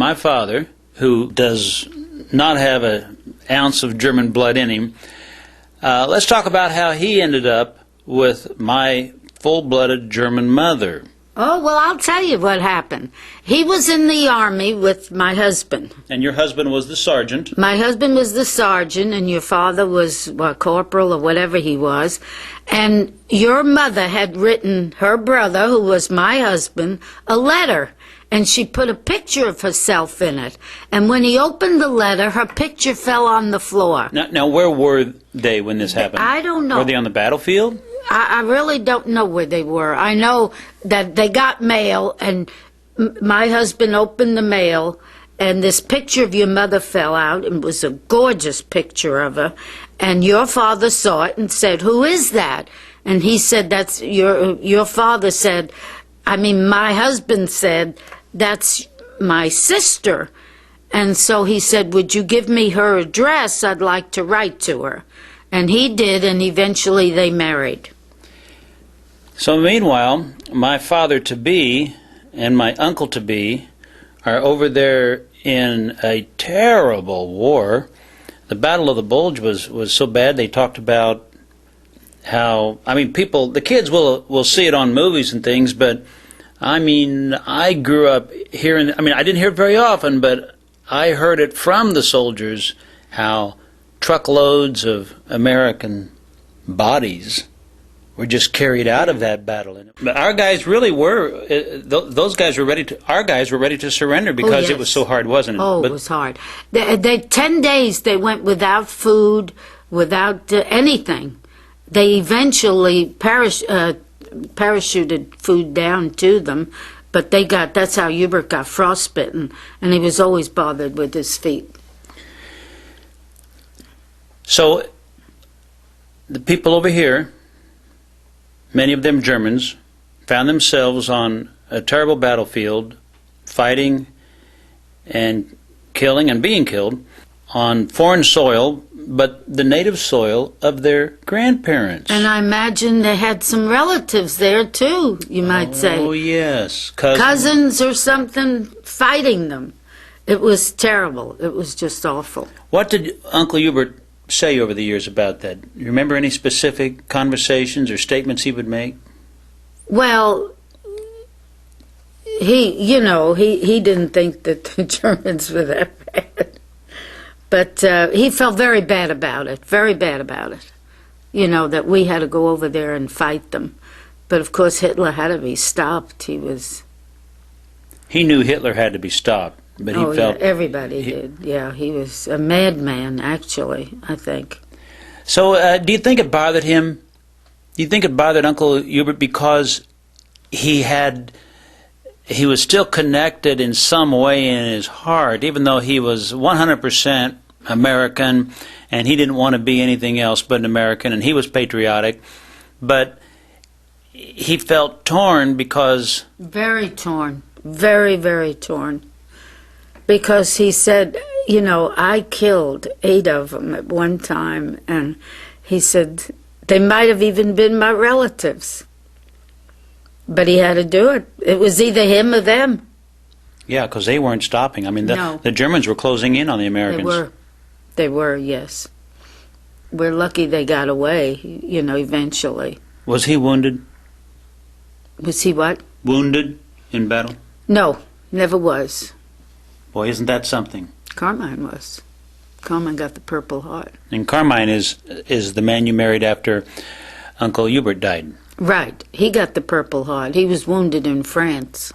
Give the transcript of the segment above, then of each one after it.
my father, who does not have an ounce of German blood in him, let's talk about how he ended up with my full-blooded German mother. Oh, well, I'll tell you what happened. He was in the Army with my husband. And your husband was the sergeant? My husband was the sergeant, and your father was, corporal or whatever he was. And your mother had written her brother, who was my husband, a letter. And she put a picture of herself in it. And when he opened the letter, her picture fell on the floor. Now where were they when this happened? I don't know. Were they on the battlefield? I really don't know where they were. I know that they got mail, and my husband opened the mail, and this picture of your mother fell out. It was a gorgeous picture of her. And your father saw it and said, "Who is that?" And he said, "That's your father said, my husband said, that's my sister." And so he said, "Would you give me her address? I'd like to write to her." And he did, and eventually they married. So meanwhile, my father-to-be and my uncle-to-be are over there in a terrible war. The Battle of the Bulge was so bad they talked about how, the kids will see it on movies and things, but I grew up hearing, I didn't hear it very often, but I heard it from the soldiers, how truckloads of American bodies were just carried out of that battle. But our guys really were, those guys were our guys were ready to surrender because it was so hard, wasn't it? Oh, it was hard. 10 days they went without food, without anything. They eventually parachuted food down to them, but that's how Hubert got frostbitten, and he was always bothered with his feet. So the people over here, many of them Germans, found themselves on a terrible battlefield, fighting and killing and being killed on foreign soil, but the native soil of their grandparents. And I imagine they had some relatives there too, you might say. Oh, yes. Cousins or something fighting them. It was terrible. It was just awful. What did Uncle Hubert say over the years about that? You remember any specific conversations or statements he would make? Well, he didn't think that the Germans were that bad. But he felt very bad about it, that we had to go over there and fight them. But of course Hitler had to be stopped. He knew Hitler had to be stopped. But he felt... Yeah, everybody did. Yeah, he was a madman, actually, I think. So do you think it bothered him? Do you think it bothered Uncle Hubert because he was still connected in some way in his heart, even though he was 100% American, and he didn't want to be anything else but an American, and he was patriotic, but he felt torn because... Very torn. Very, very torn. Because he said, I killed 8 of them at one time, and he said they might have even been my relatives. But he had to do it. It was either him or them. Yeah, because they weren't stopping. The Germans were closing in on the Americans. They were, yes. We're lucky they got away, eventually. Was he wounded? Was he what? Wounded in battle? No, never was. Boy, isn't that something? Carmine was. Carmine got the Purple Heart. And Carmine is the man you married after Uncle Hubert died. Right. He got the Purple Heart. He was wounded in France.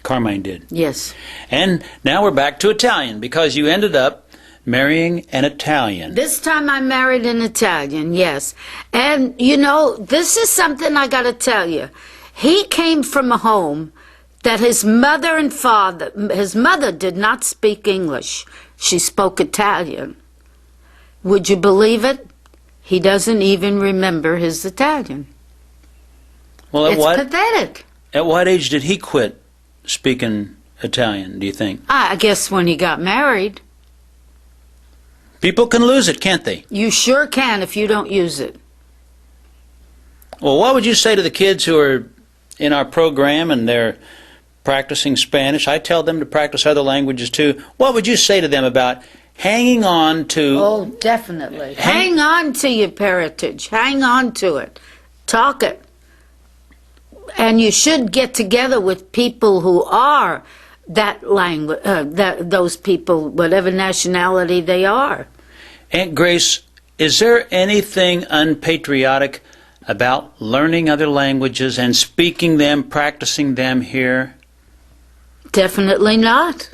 Carmine did. Yes. And now we're back to Italian, because you ended up marrying an Italian. This time I married an Italian, yes. And, this is something I got to tell you. He came from a home that his mother did not speak English. She spoke Italian. Would you believe it? He doesn't even remember his Italian. Well, it's pathetic. At what age did he quit speaking Italian, do you think? I guess when he got married. People can lose it, can't they? You sure can if you don't use it. Well, what would you say to the kids who are in our program and they're practicing Spanish. I tell them to practice other languages too. What would you say to them about hanging on to... Oh, definitely. Hang on to your heritage. Hang on to it. Talk it. And you should get together with people who are that language, those people, whatever nationality they are. Aunt Grace, is there anything unpatriotic about learning other languages and speaking them, practicing them here? Definitely not.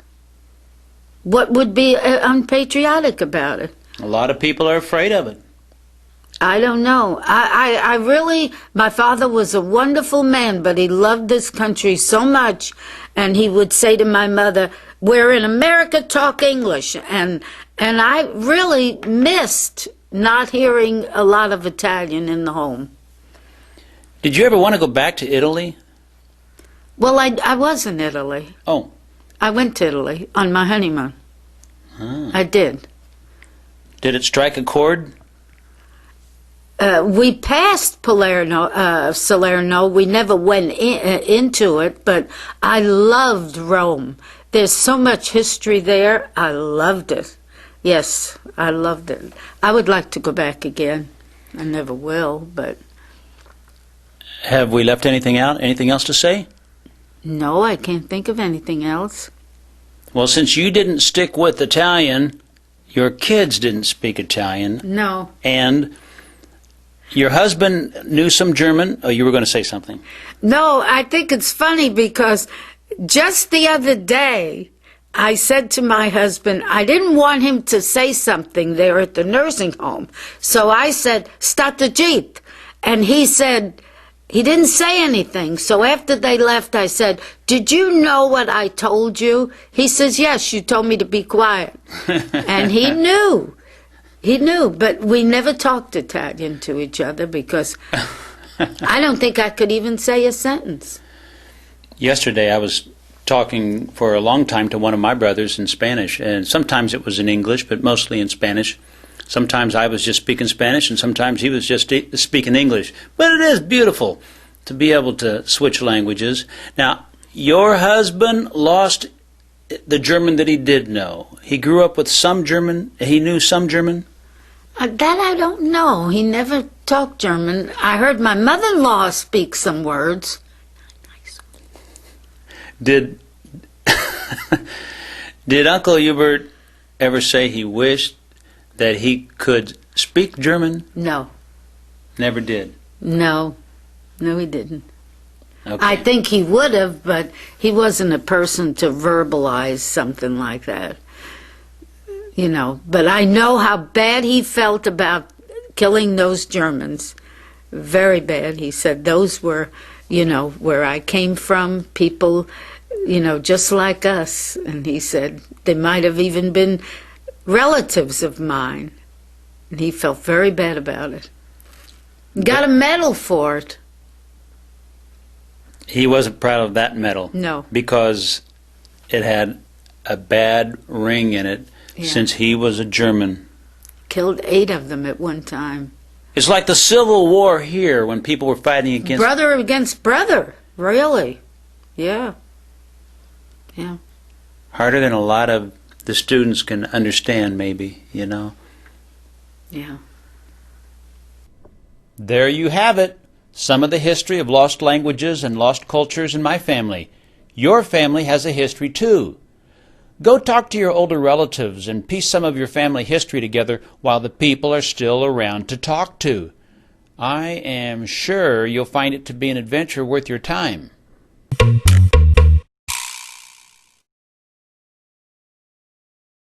What would be unpatriotic about it? A lot of people are afraid of it. I don't know. I really, my father was a wonderful man, but he loved this country so much, and he would say to my mother, "We're in America, talk English." And I really missed not hearing a lot of Italian in the home. Did you ever want to go back to Italy? Well, I was in Italy. Oh. I went to Italy on my honeymoon. I did. Did it strike a chord? We passed Salerno. We never went into it, but I loved Rome. There's so much history there. I loved it. Yes, I loved it. I would like to go back again. I never will, but... Have we left anything out? Anything else to say? No, I can't think of anything else. Well, since you didn't stick with Italian, your kids didn't speak Italian. No. And your husband knew some German. Oh, you were going to say something. No, I think it's funny because just the other day, I said to my husband, I didn't want him to say something there at the nursing home. So I said, "Stata Jeep." And he said, he didn't say anything. So after they left, I said, "Did you know what I told you?" He says, "Yes, you told me to be quiet." And he knew. He knew, but we never talked Italian to each other because I don't think I could even say a sentence. Yesterday I was talking for a long time to one of my brothers in Spanish, and sometimes it was in English, but mostly in Spanish. Sometimes I was just speaking Spanish, and sometimes he was just speaking English. But it is beautiful to be able to switch languages. Now, your husband lost the German that he did know. He grew up with some German. He knew some German? That I don't know. He never talked German. I heard my mother-in-law speak some words. Did Uncle Hubert ever say he wished that he could speak German? No. Never did? No. No, he didn't. Okay. I think he would have, but he wasn't a person to verbalize something like that. You know, but I know how bad he felt about killing those Germans. Very bad. He said those were, you know, where I came from, people, you know, just like us. And he said they might have even been relatives of mine. And he felt very bad about it. Got a medal for it. He wasn't proud of that medal. No. Because it had a bad ring in it. Yeah. Since he was a German. Killed 8 of them at one time. It's like the Civil War here when people were fighting against... Brother against brother, really. Yeah. Yeah. Harder than a lot of the students can understand, maybe, you know. Yeah. There you have it. Some of the history of lost languages and lost cultures in my family. Your family has a history too. Go talk to your older relatives and piece some of your family history together while the people are still around to talk to. I am sure you'll find it to be an adventure worth your time.